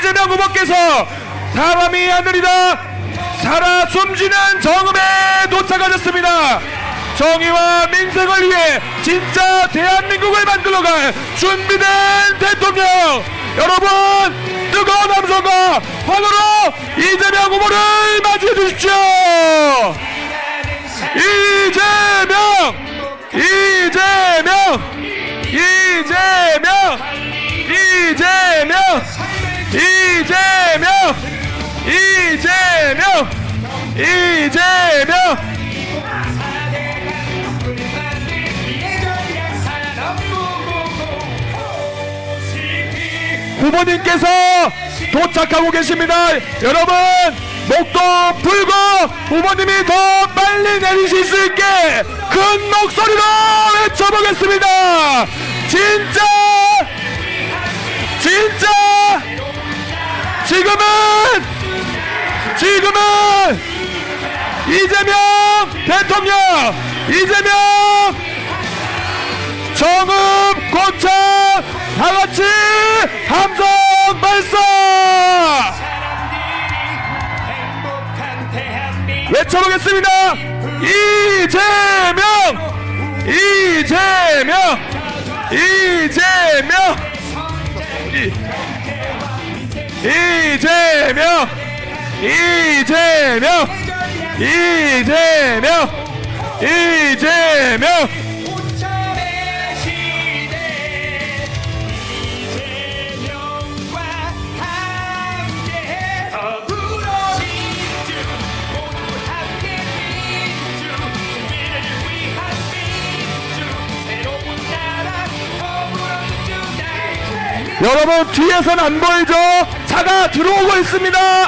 이재명 후보께서 사람이 하늘이다 살아 숨쉬는 정음에 도착하셨습니다. 정의와 민생을 위해 진짜 대한민국을 만들어갈 준비된 대통령, 여러분 뜨거운 함성과 환호로 이재명 후보를 맞이해 주십시오. 이재명, 이재명, 이재명, 이재명, 이재명, 이재명, 이재명. 후보님께서 도착하고 계십니다. 여러분 목도 풀고 후보님이 더 빨리 내리실 수 있게 큰 목소리로 외쳐보겠습니다. 진짜 지금은 이재명 대통령, 이재명 정읍 고창 다같이 함성 발사 외쳐보겠습니다. 이재명, 이재명, 이재명, 이재명, 이재명, 이재명, 이재명. 여러분 뒤에선 안 보이죠? 차가 들어오고 있습니다.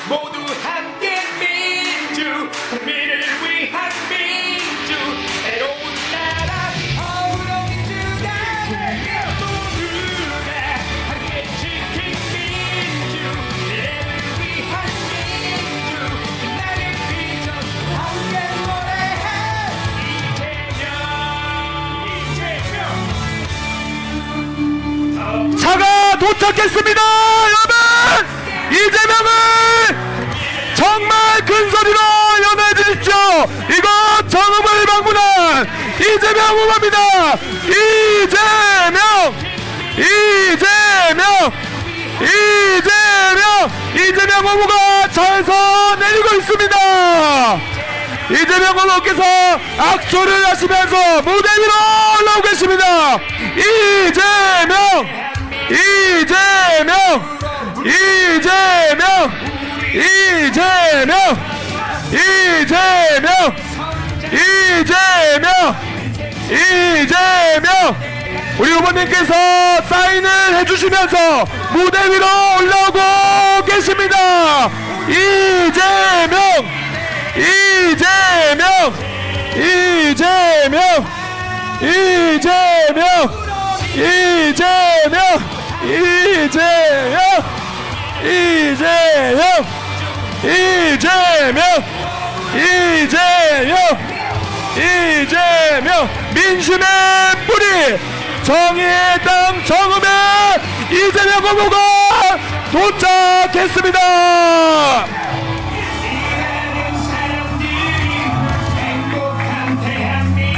모두 함께 민주, 국민을 위한 민주, 새로운 나라 더불어 민주당, 모두가 함께 지킨 민주, 미래를 위한 민주, 빛나는 비전 함께 노래해. 이재명, 차가 도착했습니다. 여러분 이재명을 정말 큰 소리로 연호해 주십시오. 이곳 정읍을 방문한 이재명 후보입니다. 이재명, 이재명, 이재명, 이재명 후보가 차에서 내리고 있습니다. 이재명 후보께서 악수를 하시면서 무대 위로 올라오고 계십니다. 이재명, 이재명, 이재명, 이재명, 이재명, 이재명, 이재명. 우리 후보님께서 사인을 해주시면서 무대 위로 올라오고 계십니다. 이재명, 이재명, 이재명, 이재명, 이재명, 이재명, 이재명, 이재명, 이재명, 이재명. 민심의 뿌리 정의의 땅 정읍에 이재명 후보가 도착했습니다.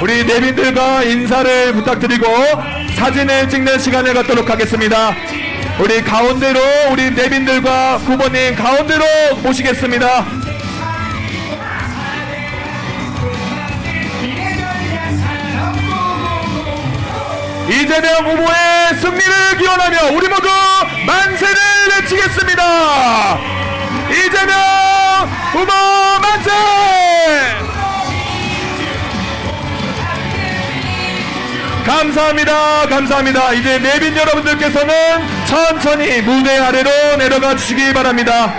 우리 내빈들과 인사를 부탁드리고 사진을 찍는 시간을 갖도록 하겠습니다. 우리 가운데로 우리 내빈들과 후보님 가운데로 모시겠습니다. 이재명 후보의 승리를 기원하며 우리 모두 만세를 외치겠습니다. 이재명 후보 만세! 감사합니다. 감사합니다. 이제 내빈 여러분들께서는 천천히 무대 아래로 내려가 주시기 바랍니다.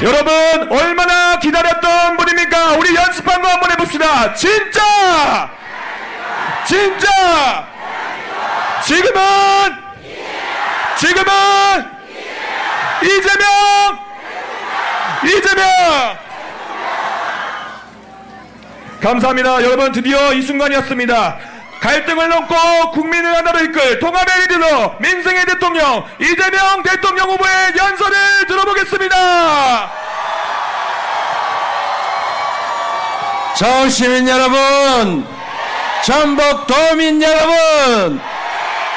여러분 얼마나 기다려 어떤 분입니까? 우리 연습한 거 한번 해봅시다. 진짜! 진짜! 지금은 이재명! 감사합니다. 여러분, 드디어 이 순간이었습니다. 갈등을 넘고 국민을 하나로 이끌 통합의 리더 민생의 대통령 이재명 대통령 후보의 연설을 들어보겠습니다. 서울 시민 여러분, 전북 도민 여러분,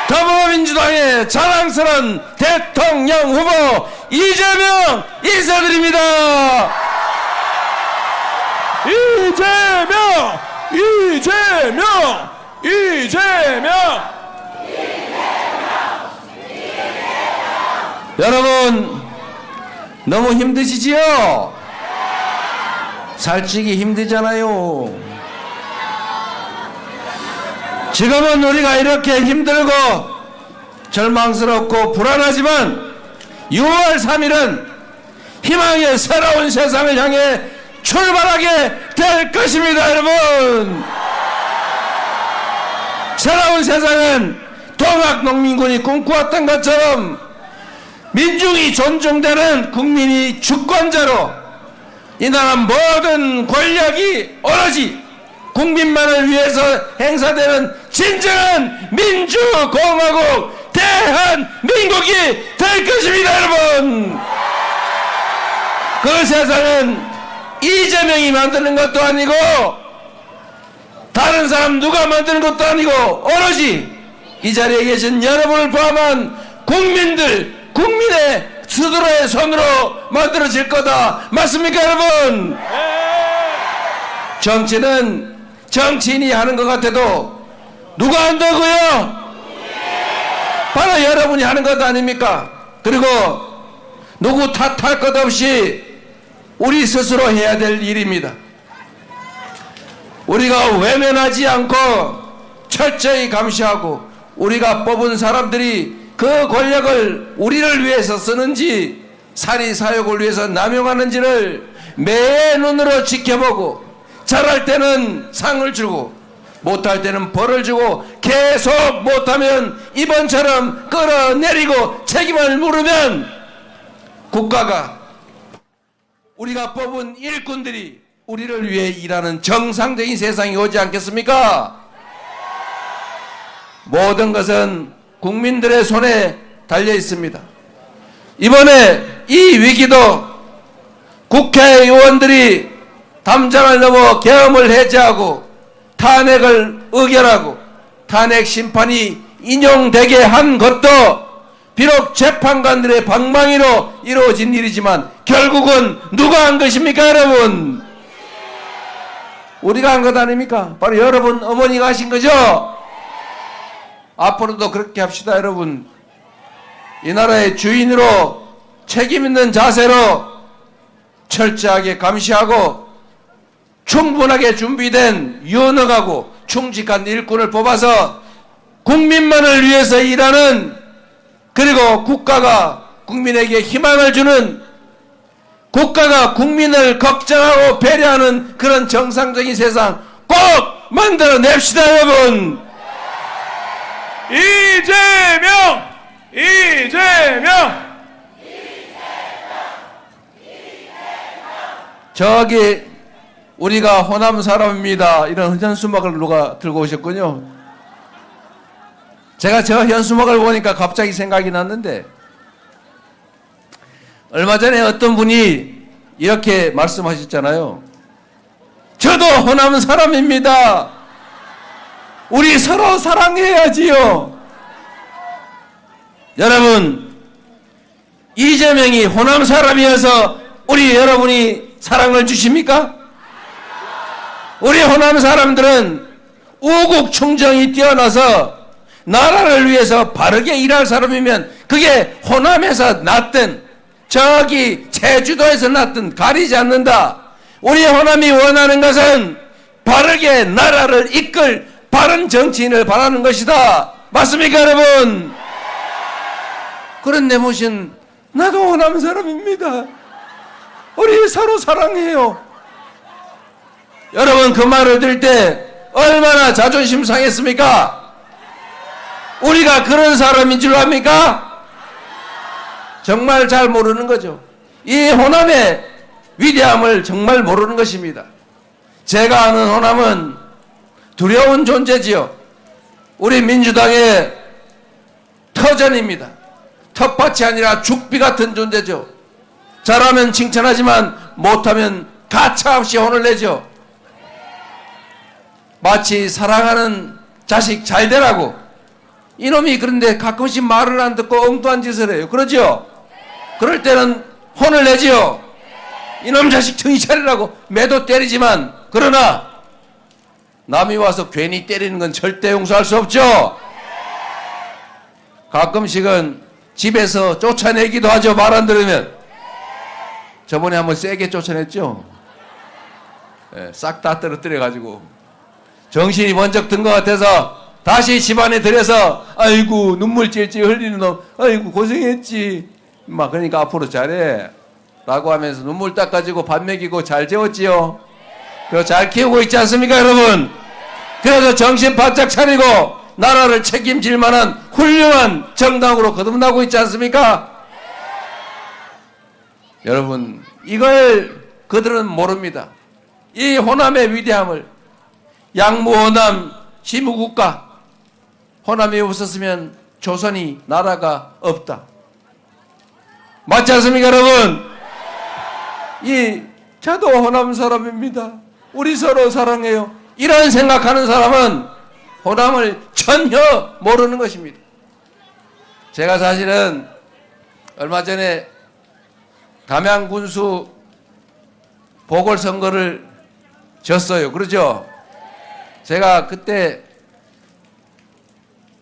더불어민주당의 자랑스러운 대통령 후보 이재명 인사드립니다. 이재명! 여러분, 너무 힘드시지요? 살찌기 힘들잖아요. 지금은 우리가 이렇게 힘들고 절망스럽고 불안하지만 6월 3일은 희망의 새로운 세상을 향해 출발하게 될 것입니다. 여러분, 새로운 세상은 동학농민군이 꿈꾸었던 것처럼 민중이 존중되는 국민이 주권자로 이 나라 모든 권력이 오로지 국민만을 위해서 행사되는 진정한 민주공화국 대한민국이 될 것입니다. 여러분, 그 세상은 이재명이 만드는 것도 아니고 다른 사람 누가 만드는 것도 아니고 오로지 이 자리에 계신 여러분을 포함한 국민의 스스로의 손으로 만들어질 거다. 맞습니까, 여러분? 정치는 정치인이 하는 것 같아도 누가 한다고요? 바로 여러분이 하는 것 아닙니까? 그리고 누구 탓할 것 없이 우리 스스로 해야 될 일입니다. 우리가 외면하지 않고 철저히 감시하고 우리가 뽑은 사람들이 그 권력을 우리를 위해서 쓰는지 사리사욕을 위해서 남용하는지를 매 눈으로 지켜보고 잘할 때는 상을 주고 못할 때는 벌을 주고 계속 못하면 이번처럼 끌어내리고 책임을 물으면 국가가 우리가 뽑은 일꾼들이 우리를 위해 일하는 정상적인 세상이 오지 않겠습니까? 모든 것은 국민들의 손에 달려 있습니다. 이번에 이 위기도 국회의원들이 담장을 넘어 계엄을 해제하고 탄핵을 의결하고 탄핵 심판이 인용되게 한 것도 비록 재판관들의 방망이로 이루어진 일이지만 결국은 누가 한 것입니까, 여러분? 우리가 한 것 아닙니까? 바로 여러분 어머니가 하신 거죠? 앞으로도 그렇게 합시다, 여러분. 이 나라의 주인으로 책임 있는 자세로 철저하게 감시하고 충분하게 준비된 유능하고 충직한 일꾼을 뽑아서 국민만을 위해서 일하는, 그리고 국가가 국민에게 희망을 주는, 국가가 국민을 걱정하고 배려하는 그런 정상적인 세상 꼭 만들어냅시다, 여러분. 이재명! 저기 우리가 호남 사람입니다, 이런 현수막을 누가 들고 오셨군요. 제가 저 현수막을 보니까 갑자기 생각이 났는데, 얼마 전에 어떤 분이 이렇게 말씀하셨잖아요. 저도 호남 사람입니다. 우리 서로 사랑해야지요. 여러분, 이재명이 호남 사람이어서 우리 여러분이 사랑을 주십니까? 우리 호남 사람들은 우국 충정이 뛰어나서 나라를 위해서 바르게 일할 사람이면 그게 호남에서 났든 저기 제주도에서 났든 가리지 않는다. 우리 호남이 원하는 것은 바르게 나라를 이끌 바른 정치인을 바라는 것이다. 맞습니까, 여러분? 그런 내 모신 나도 호남 사람입니다. 우리 서로 사랑해요. 여러분 그 말을 들을 때 얼마나 자존심 상했습니까? 우리가 그런 사람인 줄 압니까? 정말 잘 모르는 거죠. 이 호남의 위대함을 정말 모르는 것입니다. 제가 아는 호남은 두려운 존재지요. 우리 민주당의 터전입니다. 텃밭이 아니라 죽비 같은 존재죠. 잘하면 칭찬하지만 못하면 가차없이 혼을 내죠. 마치 사랑하는 자식 잘 되라고. 이놈이 그런데 가끔씩 말을 안 듣고 엉뚱한 짓을 해요. 그러죠? 그럴 때는 혼을 내지요. 이놈 자식 정신 차리라고 매도 때리지만, 그러나 남이 와서 괜히 때리는 건 절대 용서할 수 없죠. 가끔씩은 집에서 쫓아내기도 하죠. 말 안 들으면. 저번에 한번 세게 쫓아냈죠. 싹 다 떨어뜨려가지고 정신이 번쩍 든 것 같아서 다시 집안에 들여서 아이고 눈물 찔찔 흘리는 놈, 아이고 고생했지 막, 그러니까 앞으로 잘해 라고 하면서 눈물 닦아주고 밥 먹이고 잘 재웠지요. 그리고 잘 키우고 있지 않습니까 여러분? 그래서 정신 바짝 차리고 나라를 책임질 만한 훌륭한 정당으로 거듭나고 있지 않습니까? 여러분, 이걸 그들은 모릅니다. 이 호남의 위대함을. 양무호남 시무국가, 호남이 없었으면 조선이 나라가 없다. 맞지 않습니까 여러분? 저도 호남 사람입니다. 우리 서로 사랑해요. 이런 생각하는 사람은 호남을 전혀 모르는 것입니다. 제가 사실은 얼마 전에 담양군수 보궐선거를 졌어요. 그러죠? 제가 그때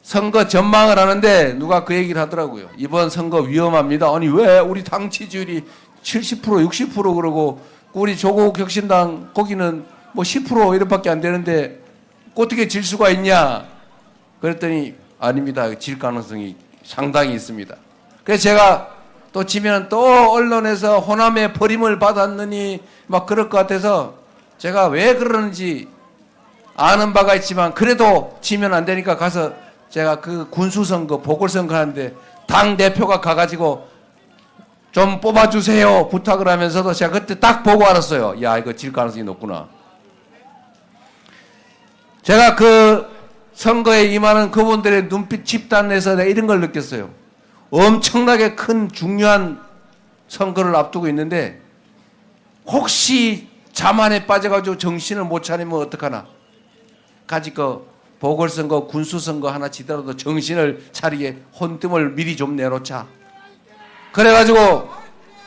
선거 전망을 하는데 누가 그 얘기를 하더라고요. 이번 선거 위험합니다. 아니 왜 우리 당 지지율이 70% 60% 그러고 우리 조국 혁신당 거기는 뭐 10% 이렇게밖에 안 되는데 어떻게 질 수가 있냐? 그랬더니 아닙니다. 질 가능성이 상당히 있습니다. 그래서 제가 또 지면 또 언론에서 호남의 버림을 받았느니 막 그럴 것 같아서 제가 왜 그러는지 아는 바가 있지만 그래도 지면 안 되니까 가서 제가 그 군수선거 보궐선거 하는데 당대표가 가가지고 좀 뽑아주세요 부탁을 하면서도 제가 그때 딱 보고 알았어요. 야, 이거 질 가능성이 높구나. 제가 그 선거에 임하는 그분들의 눈빛 집단에서 내가 이런 걸 느꼈어요. 엄청나게 큰 중요한 선거를 앞두고 있는데 혹시 자만에 빠져가지고 정신을 못 차리면 어떡하나. 가지 그 보궐선거 군수선거 하나 지더라도 정신을 차리게 혼뜸을 미리 좀 내놓자. 그래가지고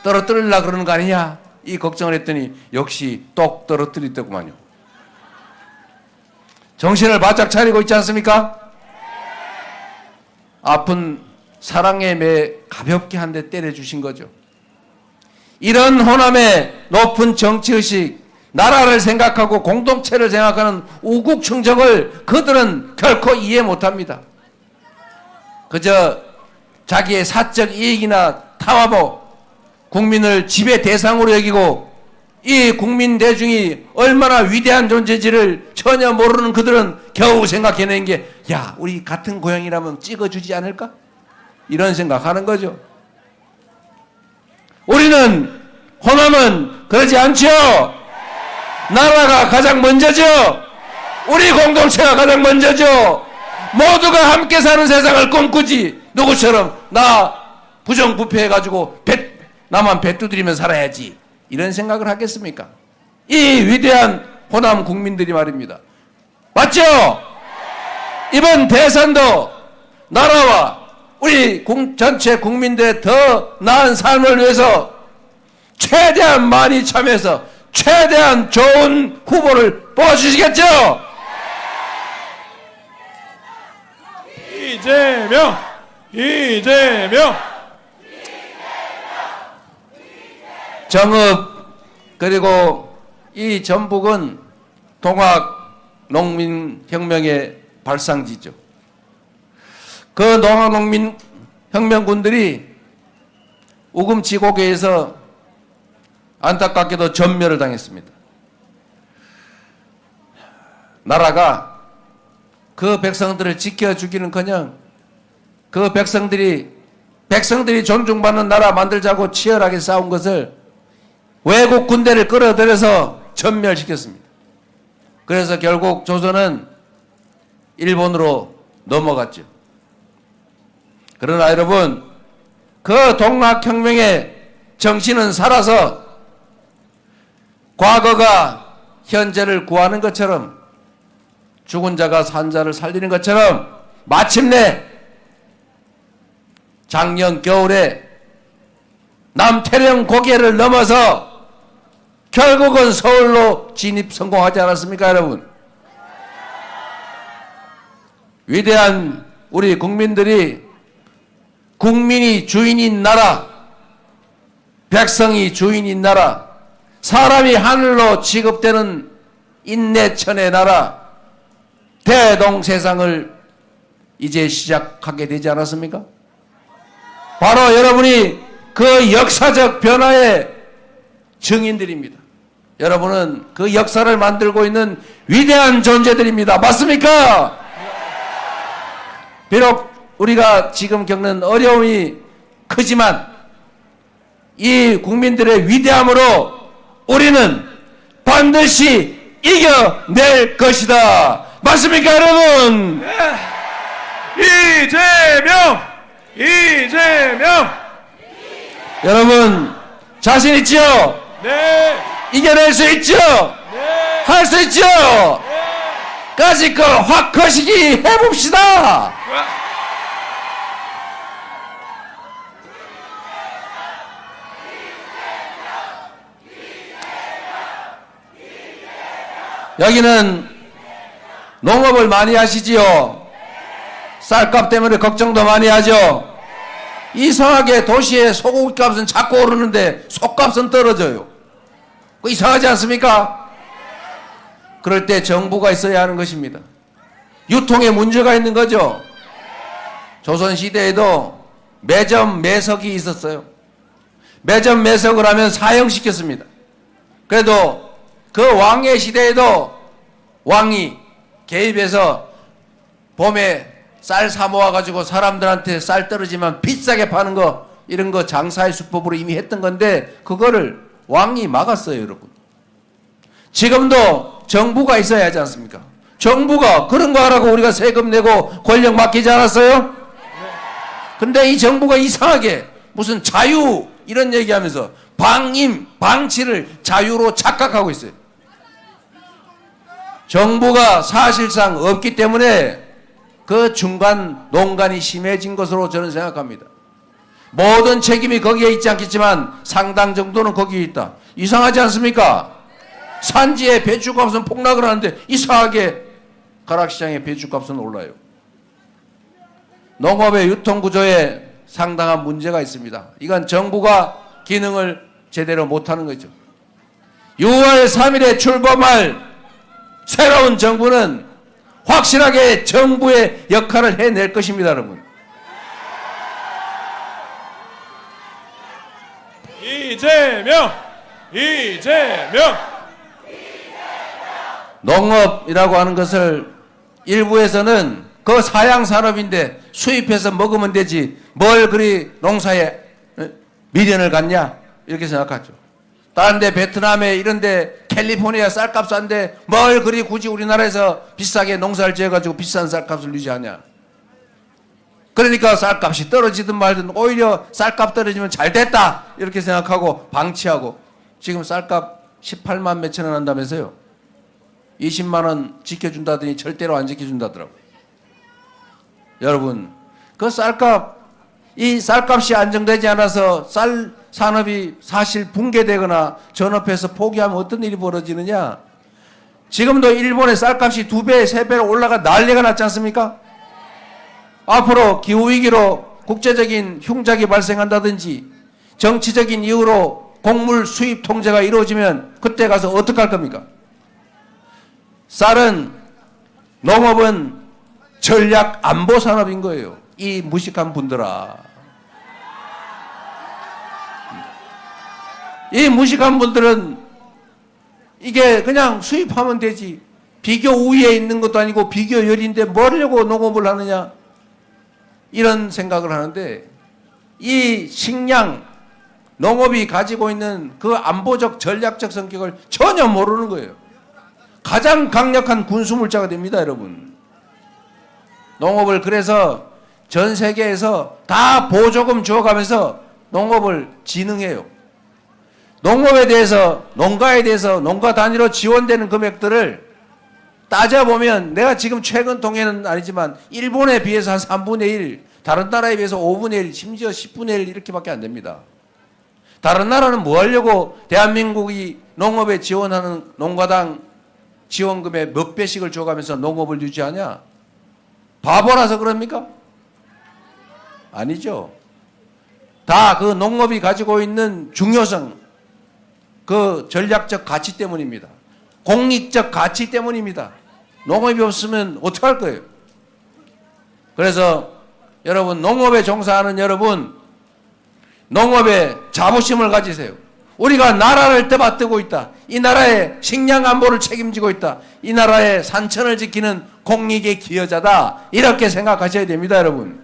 떨어뜨리려고 그러는 거 아니냐 이 걱정을 했더니 역시 똑 떨어뜨리더구만요. 정신을 바짝 차리고 있지 않습니까? 아픈 사랑의 매 가볍게 한 대 때려주신 거죠. 이런 호남의 높은 정치의식, 나라를 생각하고 공동체를 생각하는 우국충정을 그들은 결코 이해 못합니다. 그저 자기의 사적 이익이나 탐하고 국민을 지배 대상으로 여기고 이 국민 대중이 얼마나 위대한 존재인지를 전혀 모르는 그들은 겨우 생각해낸 게 야, 우리 같은 고향이라면 찍어주지 않을까? 이런 생각하는 거죠. 우리는 호남은 그러지 않죠. 나라가 가장 먼저죠. 우리 공동체가 가장 먼저죠. 모두가 함께 사는 세상을 꿈꾸지 누구처럼 나 부정부패해가지고 나만 배 두드리며 살아야지 이런 생각을 하겠습니까? 이 위대한 호남 국민들이 말입니다. 맞죠? 이번 대선도 나라와 우리 전체 국민들의 더 나은 삶을 위해서 최대한 많이 참여해서 최대한 좋은 후보를 뽑아주시겠죠? 이재명! 정읍 그리고 이 전북은 동학농민혁명의 발상지죠. 그 농학농민혁명군들이 우금치고개에서 안타깝게도 전멸을 당했습니다. 나라가 그 백성들을 지켜주기는커녕 그 백성들이 존중받는 나라 만들자고 치열하게 싸운 것을 외국 군대를 끌어들여서 전멸시켰습니다. 그래서 결국 조선은 일본으로 넘어갔죠. 그러나 여러분, 그 동학혁명의 정신은 살아서 과거가 현재를 구하는 것처럼 죽은 자가 산 자를 살리는 것처럼 마침내 작년 겨울에 남태령 고개를 넘어서 결국은 서울로 진입 성공하지 않았습니까, 여러분? 위대한 우리 국민들이 국민이 주인인 나라, 백성이 주인인 나라, 사람이 하늘로 취급되는 인내천의 나라, 대동세상을 이제 시작하게 되지 않았습니까? 바로 여러분이 그 역사적 변화의 증인들입니다. 여러분은 그 역사를 만들고 있는 위대한 존재들입니다. 맞습니까? 비록 우리가 지금 겪는 어려움이 크지만 이 국민들의 위대함으로 우리는 반드시 이겨낼 것이다. 맞습니까, 여러분? 이재명! 여러분 자신 있죠? 네! 이겨낼 수 있죠? 네! 할 수 있죠? 까짓 걸확 거시기 해봅시다. 여기는 농업을 많이 하시지요? 쌀값 때문에 걱정도 많이 하죠? 이상하게 도시의 소고기 값은 자꾸 오르는데 속값은 떨어져요. 그 이상하지 않습니까? 그럴 때 정부가 있어야 하는 것입니다. 유통에 문제가 있는 거죠. 조선시대에도 매점 매석이 있었어요. 매점 매석을 하면 사형시켰습니다. 그래도 그 왕의 시대에도 왕이 개입해서 봄에 쌀 사 모아가지고 사람들한테 쌀 떨어지면 비싸게 파는 거, 이런 거 장사의 수법으로 이미 했던 건데 그거를 왕이 막았어요, 여러분. 지금도 정부가 있어야 하지 않습니까? 정부가 그런 거 하라고 우리가 세금 내고 권력 맡기지 않았어요? 근데 이 정부가 이상하게 무슨 자유 이런 얘기하면서 방치를 자유로 착각하고 있어요. 정부가 사실상 없기 때문에 그 중간 농간이 심해진 것으로 저는 생각합니다. 모든 책임이 거기에 있지 않겠지만 상당 정도는 거기에 있다. 이상하지 않습니까? 산지의 배추값은 폭락을 하는데 이상하게 가락시장의 배추값은 올라요. 농업의 유통구조에 상당한 문제가 있습니다. 이건 정부가 기능을 제대로 못하는 거죠. 6월 3일에 출범할 새로운 정부는 확실하게 정부의 역할을 해낼 것입니다, 여러분. 이재명! 농업이라고 하는 것을 일부에서는 그 사양산업인데 수입해서 먹으면 되지 뭘 그리 농사에 미련을 갖냐 이렇게 생각하죠. 다른 데 베트남에 이런 데 캘리포니아 쌀값 싼데 뭘 그리 굳이 우리나라에서 비싸게 농사를 지어가지고 비싼 쌀값을 유지하냐. 그러니까 쌀값이 떨어지든 말든 오히려 쌀값 떨어지면 잘 됐다 이렇게 생각하고 방치하고 지금 쌀값 18만 몇천 원 한다면서요. 20만 원 지켜준다더니 절대로 안 지켜준다더라고요. 여러분 그 이 쌀값이 안정되지 않아서 쌀 산업이 사실 붕괴되거나 전업해서 포기하면 어떤 일이 벌어지느냐. 지금도 일본의 쌀값이 2배, 3배로 올라가 난리가 났지 않습니까? 앞으로 기후위기로 국제적인 흉작이 발생한다든지 정치적인 이유로 곡물 수입 통제가 이루어지면 그때 가서 어떡할 겁니까? 쌀은, 농업은 전략 안보 산업인 거예요. 이 무식한 분들아. 이 무식한 분들은 이게 그냥 수입하면 되지 비교 우위에 있는 것도 아니고 비교 열인데 뭐려고 농업을 하느냐, 이런 생각을 하는데, 이 식량, 농업이 가지고 있는 그 안보적 전략적 성격을 전혀 모르는 거예요. 가장 강력한 군수물자가 됩니다, 여러분. 농업을 그래서 전 세계에서 다 보조금 주어가면서 농업을 진흥해요. 농업에 대해서, 농가에 대해서 농가 단위로 지원되는 금액들을 따져보면, 내가 지금 최근 통계는 아니지만 일본에 비해서 한 3분의 1, 다른 나라에 비해서 5분의 1, 심지어 10분의 1 이렇게밖에 안 됩니다. 다른 나라는 뭐 하려고 대한민국이 농업에 지원하는 농가당 지원금의 몇 배씩을 줘가면서 농업을 유지하냐? 바보라서 그럽니까? 아니죠. 다 그 농업이 가지고 있는 중요성, 그 전략적 가치 때문입니다. 공익적 가치 때문입니다. 농업이 없으면 어떡할 거예요? 그래서 여러분, 농업에 종사하는 여러분, 농업에 자부심을 가지세요. 우리가 나라를 떠받들고 있다. 이 나라의 식량 안보를 책임지고 있다. 이 나라의 산천을 지키는 공익의 기여자다. 이렇게 생각하셔야 됩니다, 여러분.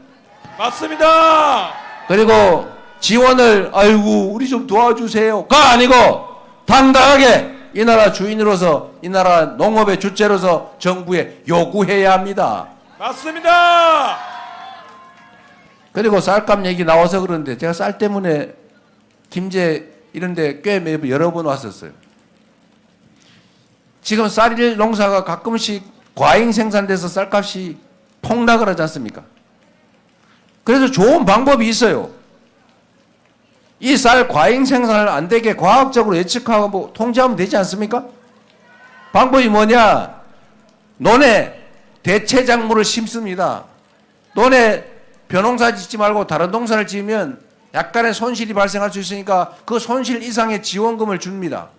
맞습니다. 그리고 지원을, 아이고 우리 좀 도와주세요가 아니고 당당하게 이 나라 주인으로서, 이 나라 농업의 주체로서 정부에 요구해야 합니다. 맞습니다. 그리고 쌀값 얘기 나와서 그런데, 제가 쌀 때문에 김제 이런데 꽤 여러 번 왔었어요. 지금 쌀 농사가 가끔씩 과잉 생산돼서 쌀값이 폭락을 하지 않습니까? 그래서 좋은 방법이 있어요. 이 쌀 과잉 생산을 안 되게 과학적으로 예측하고 뭐 통제하면 되지 않습니까? 방법이 뭐냐? 논에 대체 작물을 심습니다. 논에 벼농사 짓지 말고 다른 농사를 지으면 약간의 손실이 발생할 수 있으니까 그 손실 이상의 지원금을 줍니다.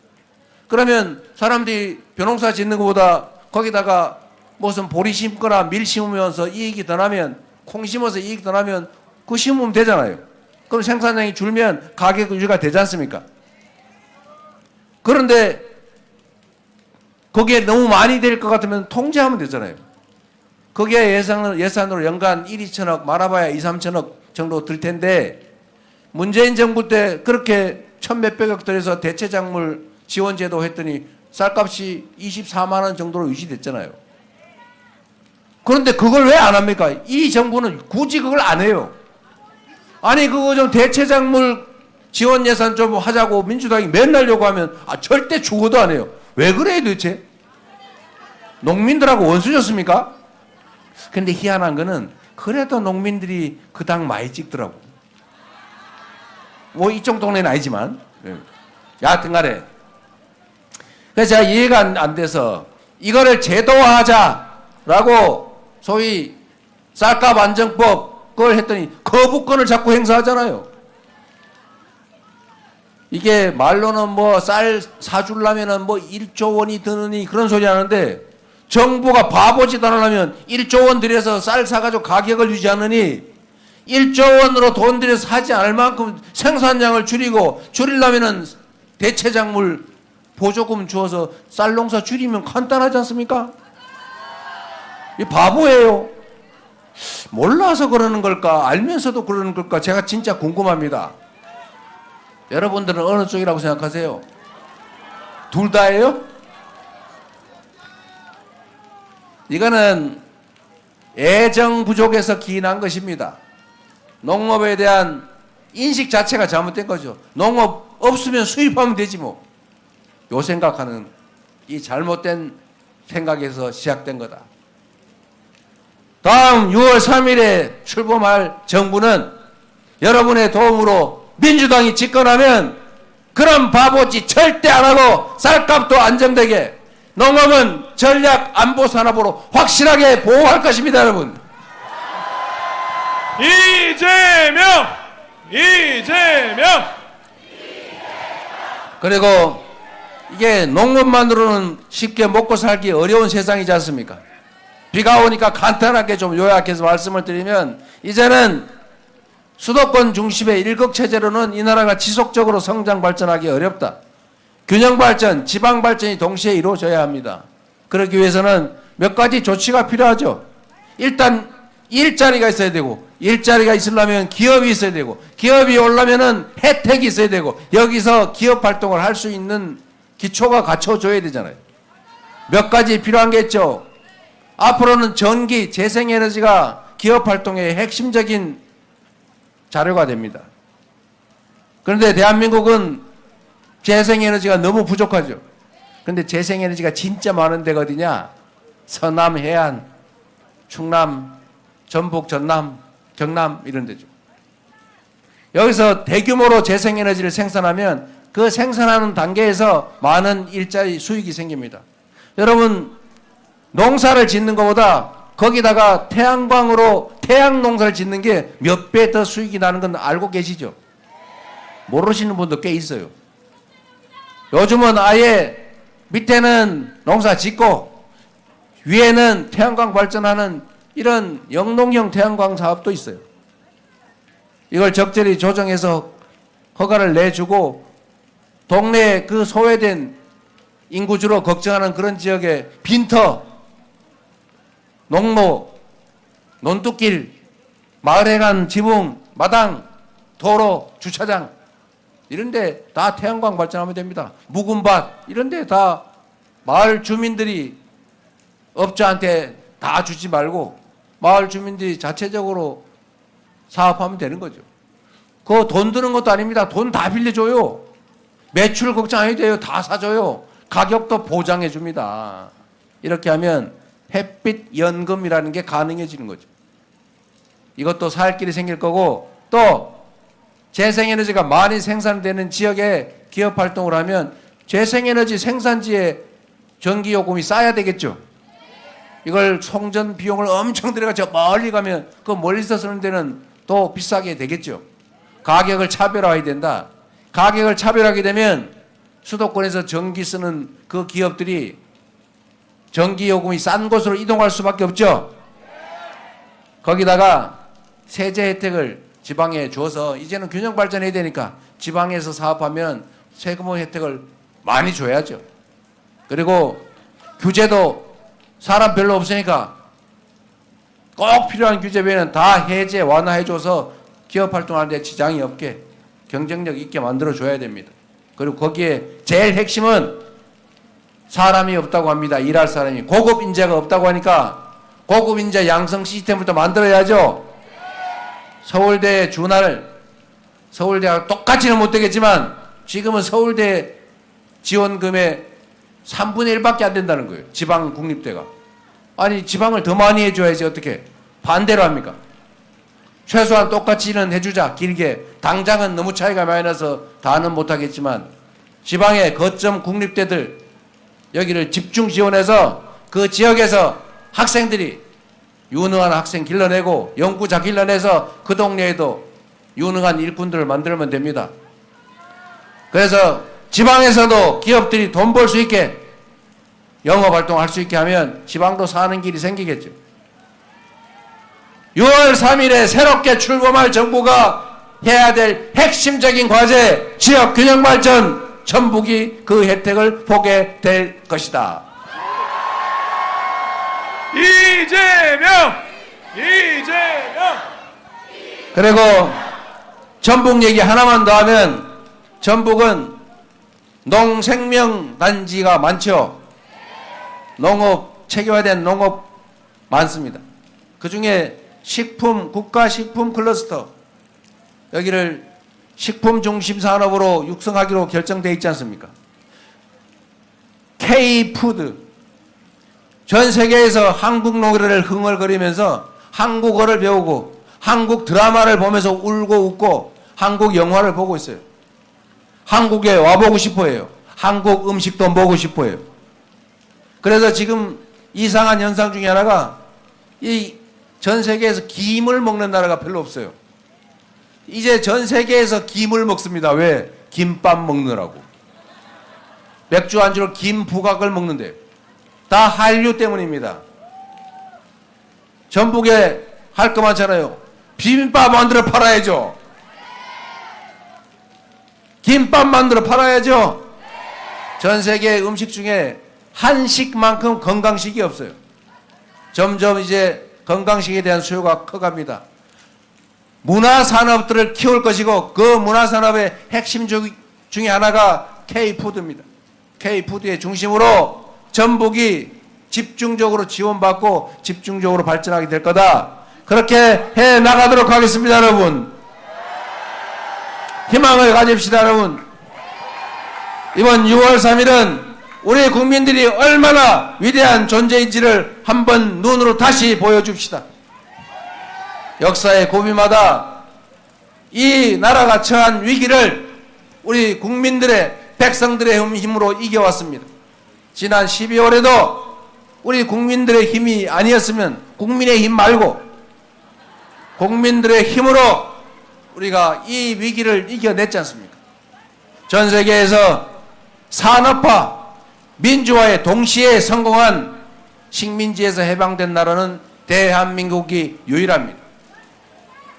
그러면 사람들이 벼농사 짓는 것보다 거기다가 무슨 보리 심거나 밀 심으면서 이익이 더 나면, 콩 심어서 이익이 더 나면 그거 심으면 되잖아요. 그럼 생산량이 줄면 가격 유지가 되지 않습니까? 그런데 거기에 너무 많이 될 것 같으면 통제하면 되잖아요. 거기에 예산으로 연간 1, 2천억, 말아봐야 2, 3천억 정도 들 텐데, 문재인 정부 때 그렇게 천몇백억 들여서 대체작물 지원제도 했더니 쌀값이 24만 원 정도로 유지됐잖아요. 그런데 그걸 왜 안 합니까? 이 정부는 굳이 그걸 안 해요. 아니 그거 좀 대체작물 지원 예산 좀 하자고 민주당이 맨날 요구하면 절대 죽어도 안 해요. 왜 그래요 도대체? 농민들하고 원수졌습니까? 근데 희한한 거는 그래도 농민들이 그 당 많이 찍더라고. 뭐 이쪽 동네는 아니지만, 여하튼 간에. 그래서 제가 이해가 안 돼서 이거를 제도화하자라고 소위 쌀값 안정법 그걸 했더니 거부권을 자꾸 행사하잖아요. 이게 말로는 뭐 쌀 사주려면은 뭐 1조 원이 드느니 그런 소리 하는데, 정부가 바보짓 안 하려면 1조 원 들여서 쌀 사가지고 가격을 유지하느니 1조 원으로 돈 들여서 사지 않을 만큼 생산량을 줄이려면은 대체작물 보조금 주어서 쌀 농사 줄이면 간단하지 않습니까? 이 바보예요. 몰라서 그러는 걸까? 알면서도 그러는 걸까? 제가 진짜 궁금합니다. 여러분들은 어느 쪽이라고 생각하세요? 둘 다예요? 이거는 애정 부족에서 기인한 것입니다. 농업에 대한 인식 자체가 잘못된 거죠. 농업 없으면 수입하면 되지 뭐. 요 생각하는 이 잘못된 생각에서 시작된 거다. 다음 6월 3일에 출범할 정부는 여러분의 도움으로 민주당이 집권하면 그런 바보짓 절대 안 하고 쌀값도 안정되게, 농업은 전략 안보 산업으로 확실하게 보호할 것입니다, 여러분. 이재명! 그리고 이게 농업만으로는 쉽게 먹고 살기 어려운 세상이지 않습니까? 비가 오니까 간단하게 좀 요약해서 말씀을 드리면, 이제는 수도권 중심의 일극체제로는 이 나라가 지속적으로 성장 발전하기 어렵다. 균형 발전, 지방 발전이 동시에 이루어져야 합니다. 그러기 위해서는 몇 가지 조치가 필요하죠. 일단 일자리가 있어야 되고, 일자리가 있으려면 기업이 있어야 되고, 기업이 오려면은 혜택이 있어야 되고, 여기서 기업 활동을 할 수 있는 기초가 갖춰줘야 되잖아요. 몇 가지 필요한 게 있죠. 앞으로는 전기, 재생에너지가 기업 활동의 핵심적인 자료가 됩니다. 그런데 대한민국은 재생에너지가 너무 부족하죠. 그런데 재생에너지가 진짜 많은 데가 어디냐? 서남, 해안, 충남, 전북, 전남, 경남 이런 데죠. 여기서 대규모로 재생에너지를 생산하면 그 생산하는 단계에서 많은 일자리 수익이 생깁니다. 여러분 농사를 짓는 것보다 거기다가 태양광으로 태양 농사를 짓는 게 몇 배 더 수익이 나는 건 알고 계시죠? 모르시는 분도 꽤 있어요. 요즘은 아예 밑에는 농사 짓고 위에는 태양광 발전하는 이런 영농형 태양광 사업도 있어요. 이걸 적절히 조정해서 허가를 내주고 동네에 그 소외된 인구주로 걱정하는 그런 지역에 빈터, 농로, 논뚝길, 마을에 간 지붕, 마당, 도로, 주차장 이런 데 다 태양광 발전하면 됩니다. 묵은 밭 이런 데 다 마을 주민들이 업자한테 다 주지 말고 마을 주민들이 자체적으로 사업하면 되는 거죠. 그거 돈 드는 것도 아닙니다. 돈 다 빌려줘요. 매출 걱정 안 해도 돼요. 다 사줘요. 가격도 보장해 줍니다. 이렇게 하면 햇빛 연금이라는 게 가능해지는 거죠. 이것도 살 길이 생길 거고 또 재생에너지가 많이 생산되는 지역에 기업 활동을 하면 재생에너지 생산지에 전기요금이 싸야 되겠죠. 이걸 송전 비용을 엄청 들여가 저 멀리 가면 그 멀리서 쓰는 데는 또 비싸게 되겠죠. 가격을 차별화해야 된다. 가격을 차별하게 되면 수도권에서 전기 쓰는 그 기업들이 전기요금이 싼 곳으로 이동할 수밖에 없죠. 거기다가 세제 혜택을 지방에 줘서 이제는 균형 발전해야 되니까 지방에서 사업하면 세금 혜택을 많이 줘야죠. 그리고 규제도 사람 별로 없으니까 꼭 필요한 규제 외에는 다 해제 완화해줘서 기업 활동하는 데 지장이 없게 경쟁력 있게 만들어줘야 됩니다. 그리고 거기에 제일 핵심은 사람이 없다고 합니다. 일할 사람이. 고급 인재가 없다고 하니까 고급 인재 양성 시스템부터 만들어야죠. 서울대에 준할 서울대하고 똑같이는 못 되겠지만 지금은 서울대 지원금의 3분의 1밖에 안 된다는 거예요. 지방 국립대가. 아니 지방을 더 많이 해줘야지 어떻게 반대로 합니까? 최소한 똑같이는 해주자. 길게. 당장은 너무 차이가 많이 나서 다는 못하겠지만 지방의 거점 국립대들 여기를 집중 지원해서 그 지역에서 학생들이 유능한 학생 길러내고 연구자 길러내서 그 동네에도 유능한 일꾼들을 만들면 됩니다. 그래서 지방에서도 기업들이 돈 벌 수 있게 영업활동할 수 있게 하면 지방도 사는 길이 생기겠죠. 6월 3일에 새롭게 출범할 정부가 해야 될 핵심적인 과제 지역균형발전 전북이 그 혜택을 보게 될 것이다. 이재명! 그리고 전북 얘기 하나만 더 하면 전북은 농생명단지가 많죠. 농업, 체계화된 농업 많습니다. 그 중에 식품, 국가식품 클러스터 여기를 식품 중심 산업으로 육성하기로 결정되어 있지 않습니까? K푸드 전 세계에서 한국 노래를 흥얼거리면서 한국어를 배우고 한국 드라마를 보면서 울고 웃고 한국 영화를 보고 있어요. 한국에 와보고 싶어해요. 한국 음식도 먹고 싶어해요. 그래서 지금 이상한 현상 중에 하나가 이 전 세계에서 김을 먹는 나라가 별로 없어요. 이제 전 세계에서 김을 먹습니다. 왜? 김밥 먹느라고. 맥주 안주로 김 부각을 먹는데요. 다 한류 때문입니다. 전북에 할 거 많잖아요. 비빔밥 만들어 팔아야죠. 김밥 만들어 팔아야죠. 전 세계 음식 중에 한식만큼 건강식이 없어요. 점점 이제 건강식에 대한 수요가 커갑니다. 문화산업들을 키울 것이고 그 문화산업의 핵심 중에 하나가 K푸드입니다. K푸드의 중심으로 전북이 집중적으로 지원받고 집중적으로 발전하게 될 거다. 그렇게 해 나가도록 하겠습니다, 여러분. 희망을 가집시다, 여러분. 이번 6월 3일은 우리 국민들이 얼마나 위대한 존재인지를 한번 눈으로 다시 보여줍시다. 역사의 고비마다 이 나라가 처한 위기를 우리 국민들의 백성들의 힘으로 이겨왔습니다. 지난 12월에도 우리 국민들의 힘이 아니었으면 국민의 힘 말고 국민들의 힘으로 우리가 이 위기를 이겨냈지 않습니까? 전 세계에서 산업화, 민주화에 동시에 성공한 식민지에서 해방된 나라는 대한민국이 유일합니다.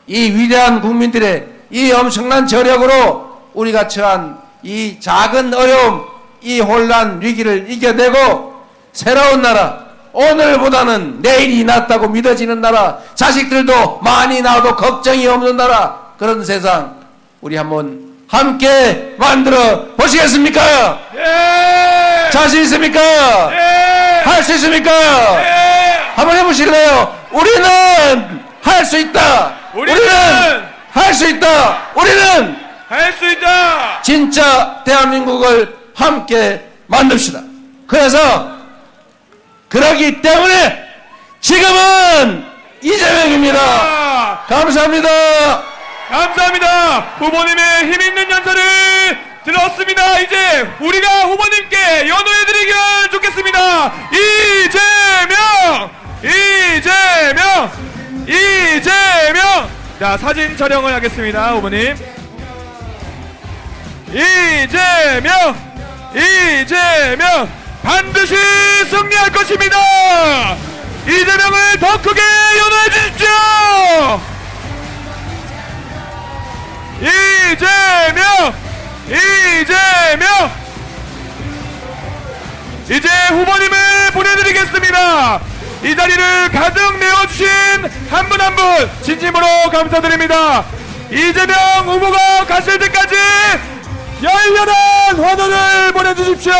이 위대한 국민들의 이 엄청난 저력으로 우리가 처한 이 작은 어려움, 이 혼란 위기를 이겨내고 새로운 나라, 오늘보다는 내일이 낫다고 믿어지는 나라, 자식들도 많이 낳아도 걱정이 없는 나라, 그런 세상 우리 한번 함께 만들어 보시겠습니까? 예! 자신 있습니까? 예! 할 수 있습니까? 예! 한번 해보실래요? 우리는 할 수 있다. 우리는 할 수 있다. 우리는 할 수 있다. 진짜 대한민국을 함께 만듭시다. 그래서 그러기 때문에 지금은 이재명입니다. 감사합니다. 감사합니다. 후보님의 힘 있는 연설을 들었습니다. 이제 우리가 후보님께 연호해드리길 좋겠습니다. 이재명! 이재명! 이재명! 자, 사진 촬영을 하겠습니다, 후보님. 이재명! 이재명! 반드시 승리할 것입니다! 이재명을 더 크게 연호해 주십시오! 이재명! 이재명! 이제 후보님을 보내드리겠습니다. 이 자리를 가득 메워주신 한 분 한 분 진심으로 감사드립니다. 이재명 후보가 가실 때까지 열렬한 환호를 보내주십시오.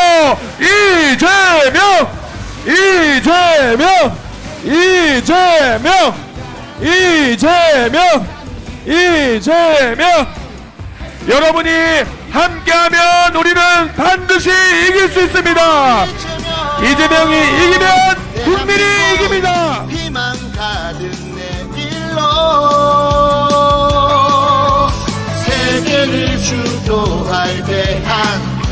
이재명! 이재명! 이재명! 이재명! 이재명! 여러분이 함께하면 우리는 반드시 이길 수 있습니다. 이재명이 이기면 국민이 이깁니다. 희망 가득 내 길로 세계를 주도할 대한